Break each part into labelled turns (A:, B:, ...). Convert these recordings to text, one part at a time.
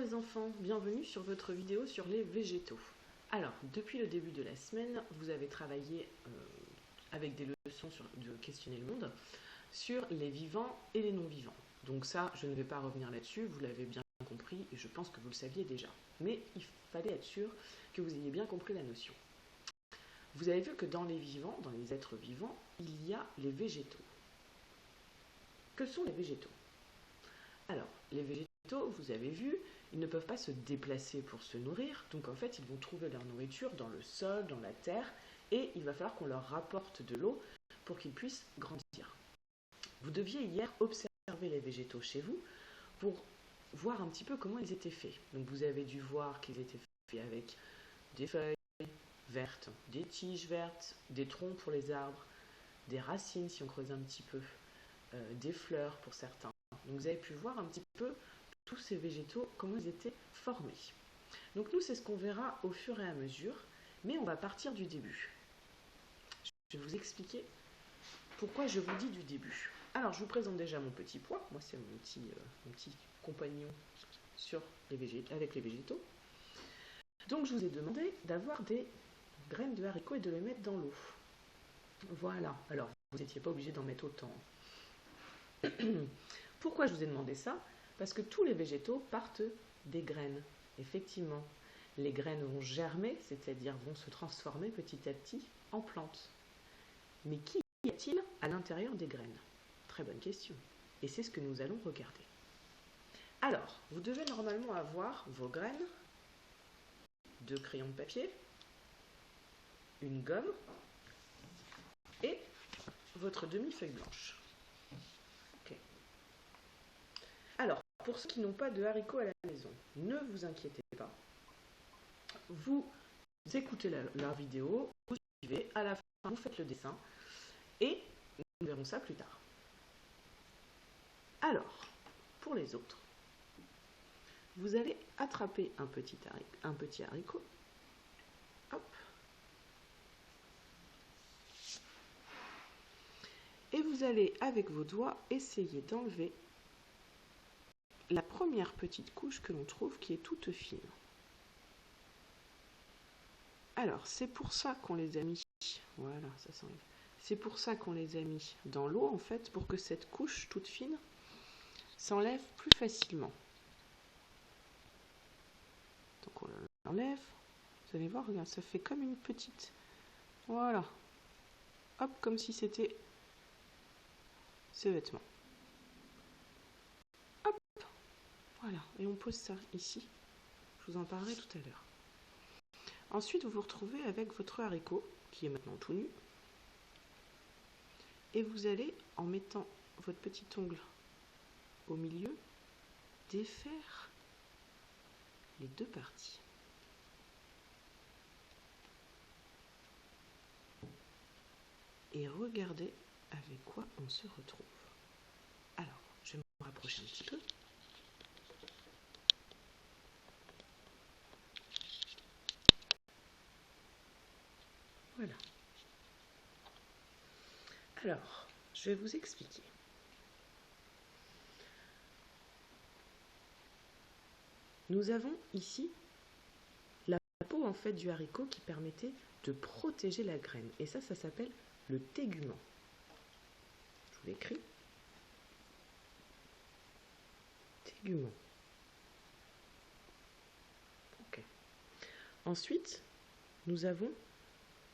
A: les enfants, bienvenue sur votre vidéo sur les végétaux. Alors, depuis le début de la semaine, vous avez travaillé avec des leçons de Questionner le monde sur les vivants et les non-vivants. Donc ça, je ne vais pas revenir là-dessus, vous l'avez bien compris et je pense que vous le saviez déjà. Mais il fallait être sûr que vous ayez bien compris la notion. Vous avez vu que dans les vivants, dans les êtres vivants, il y a les végétaux. Que sont les végétaux? Alors, les végétaux, vous avez vu, ils ne peuvent pas se déplacer pour se nourrir, donc en fait, ils vont trouver leur nourriture dans le sol, dans la terre, et il va falloir qu'on leur rapporte de l'eau pour qu'ils puissent grandir. Vous deviez hier observer les végétaux chez vous pour voir un petit peu comment ils étaient faits. Donc vous avez dû voir qu'ils étaient faits avec des feuilles vertes, des tiges vertes, des troncs pour les arbres, des racines si on creuse un petit peu, des fleurs pour certains. Donc vous avez pu voir un petit peu tous ces végétaux, comment ils étaient formés. Donc nous, c'est ce qu'on verra au fur et à mesure, mais on va partir du début. Je vais vous expliquer pourquoi je vous dis du début. Alors, je vous présente déjà mon petit pois. Moi, c'est mon petit compagnon avec les végétaux. Donc, je vous ai demandé d'avoir des graines de haricots et de les mettre dans l'eau. Voilà. Alors, vous n'étiez pas obligé d'en mettre autant. Pourquoi je vous ai demandé ça? Parce que tous les végétaux partent des graines. Effectivement, les graines vont germer, c'est-à-dire vont se transformer petit à petit en plantes. Mais qu'y a-t-il à l'intérieur des graines? Très bonne question. Et c'est ce que nous allons regarder. Alors, vous devez normalement avoir vos graines, 2 crayons de papier, une gomme et votre demi-feuille blanche. Okay. Alors, pour ceux qui n'ont pas de haricots à la maison, ne vous inquiétez pas. Vous écoutez la vidéo, vous suivez, à la fin, vous faites le dessin et nous verrons ça plus tard. Alors, pour les autres, vous allez attraper un petit haricot. Hop. Et vous allez, avec vos doigts, essayer d'enlever la première petite couche que l'on trouve qui est toute fine. Alors, c'est pour ça qu'on les a mis, voilà, ça s'enlève. C'est pour ça qu'on les a mis dans l'eau, en fait, pour que cette couche toute fine s'enlève plus facilement. Donc on l'enlève. Vous allez voir, regarde, ça fait comme une petite... Voilà. Hop, comme si c'était ce vêtement. Hop. Voilà. Et on pose ça ici. Je vous en parlerai tout à l'heure. Ensuite, vous vous retrouvez avec votre haricot, qui est maintenant tout nu. Et vous allez, en mettant votre petit ongle au milieu, défaire les 2 parties. Et regardez avec quoi on se retrouve. Alors, je vais me rapprocher un petit peu. Voilà. Alors, je vais vous expliquer. Nous avons ici la peau en fait du haricot qui permettait de protéger la graine. Et ça s'appelle le tégument. Je vous l'écris. Tégument. Ok. Ensuite, nous avons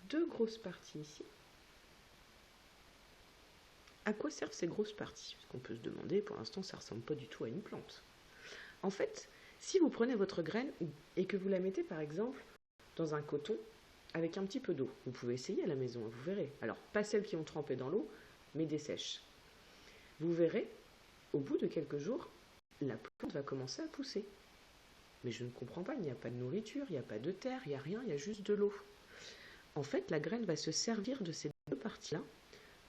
A: 2 grosses parties ici. À quoi servent ces grosses parties? Parce qu'on peut se demander, pour l'instant, ça ne ressemble pas du tout à une plante. En fait, si vous prenez votre graine et que vous la mettez par exemple dans un coton avec un petit peu d'eau, vous pouvez essayer à la maison, vous verrez. Alors, pas celles qui ont trempé dans l'eau, mais des sèches. Vous verrez, au bout de quelques jours, la plante va commencer à pousser. Mais je ne comprends pas, il n'y a pas de nourriture, il n'y a pas de terre, il n'y a rien, il y a juste de l'eau. En fait, la graine va se servir de ces 2 parties-là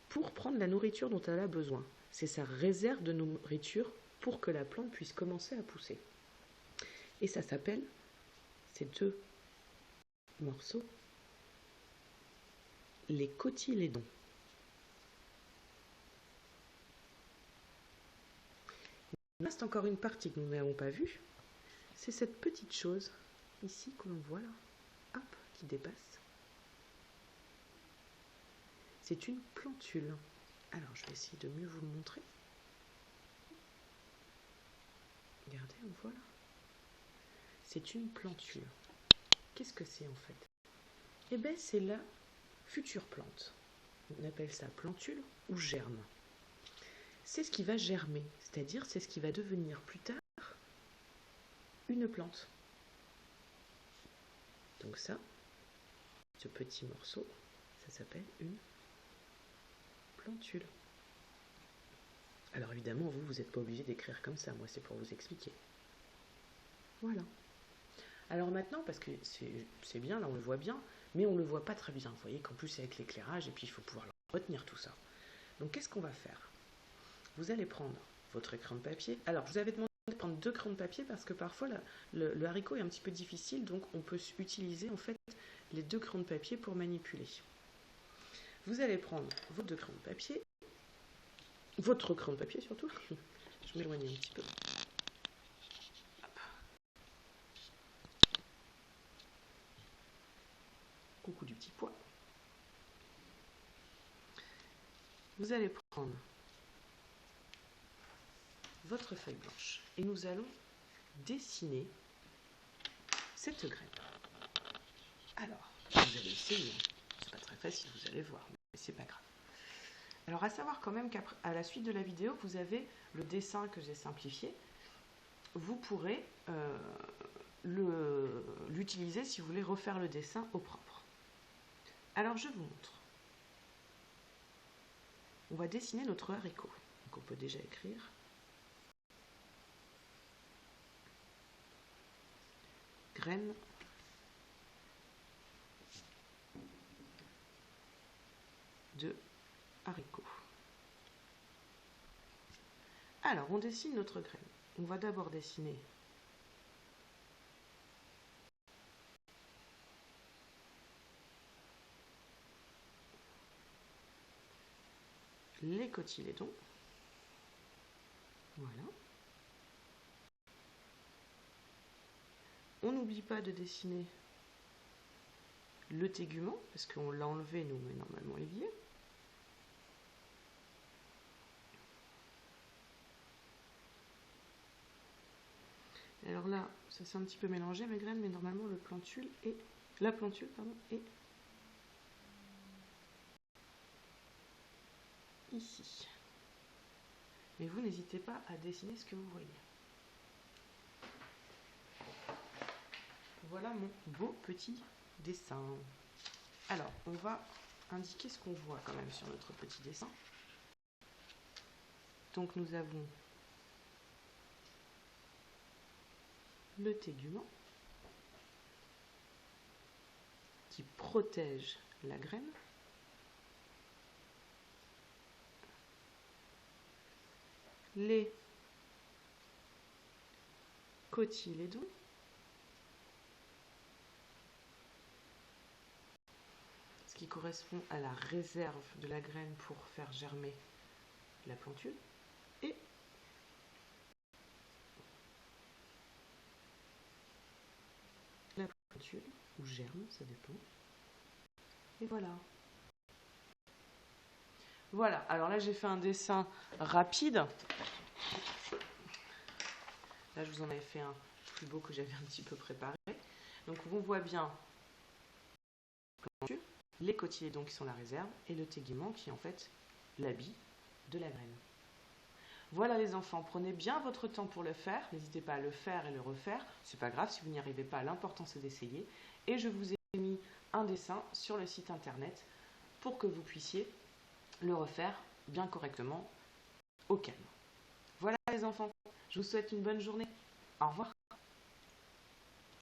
A: pour prendre la nourriture dont elle a besoin. C'est sa réserve de nourriture pour que la plante puisse commencer à pousser. Et ça s'appelle, ces 2 morceaux, les cotylédons. Il reste encore une partie que nous n'avons pas vue, c'est cette petite chose ici que l'on voit là, hop, qui dépasse. C'est une plantule. Alors, je vais essayer de mieux vous le montrer. Regardez, on voit là. C'est une plantule. Qu'est-ce que c'est en fait? Eh bien, c'est la future plante. On appelle ça plantule ou germe. C'est ce qui va germer, c'est-à-dire c'est ce qui va devenir plus tard une plante. Donc ça, ce petit morceau, ça s'appelle une plantule. Alors évidemment, vous n'êtes pas obligé d'écrire comme ça, moi c'est pour vous expliquer. Voilà. Alors maintenant, parce que c'est bien, là on le voit bien, mais on ne le voit pas très bien. Vous voyez qu'en plus c'est avec l'éclairage et puis il faut pouvoir retenir tout ça. Donc qu'est-ce qu'on va faire? Vous allez prendre votre crayon de papier. Alors je vous avais demandé de prendre 2 crayons de papier parce que parfois le haricot est un petit peu difficile, donc on peut utiliser en fait les 2 crayons de papier pour manipuler. Vous allez prendre vos 2 crayons de papier, votre crayon de papier surtout. Je m'éloigne un petit peu. Hop. Coucou du petit pois. Vous allez prendre votre feuille blanche et nous allons dessiner cette graine. Alors, vous allez essayer, c'est pas très facile, vous allez voir, mais c'est pas grave. Alors, à savoir quand même qu'à la suite de la vidéo, vous avez le dessin que j'ai simplifié. Vous pourrez l'utiliser si vous voulez refaire le dessin au propre. Alors, je vous montre. On va dessiner notre haricot. Donc, on peut déjà écrire. Graine de haricot. Alors, on dessine notre graine. On va d'abord dessiner les cotylédons. Voilà. On n'oublie pas de dessiner le tégument, parce qu'on l'a enlevé nous, mais normalement il y est. Alors là, ça s'est un petit peu mélangé mes graines, mais normalement la plantule est ici. Mais vous n'hésitez pas à dessiner ce que vous voyez. Voilà mon beau petit dessin. Alors, on va indiquer ce qu'on voit quand même sur notre petit dessin. Donc nous avons le tégument qui protège la graine. Les cotylédons. Ce qui correspond à la réserve de la graine pour faire germer la plantule. Et la plantule, ou germe, ça dépend. Et voilà. Voilà, alors là j'ai fait un dessin rapide. Là je vous en avais fait un plus beau que j'avais un petit peu préparé. Donc on voit bien les cotylédons qui sont la réserve et le tégument qui est en fait l'habit de la graine. Voilà les enfants, prenez bien votre temps pour le faire, n'hésitez pas à le faire et le refaire, c'est pas grave si vous n'y arrivez pas, l'important c'est d'essayer. Et je vous ai mis un dessin sur le site internet pour que vous puissiez le refaire bien correctement au calme. Voilà les enfants, je vous souhaite une bonne journée. Au revoir.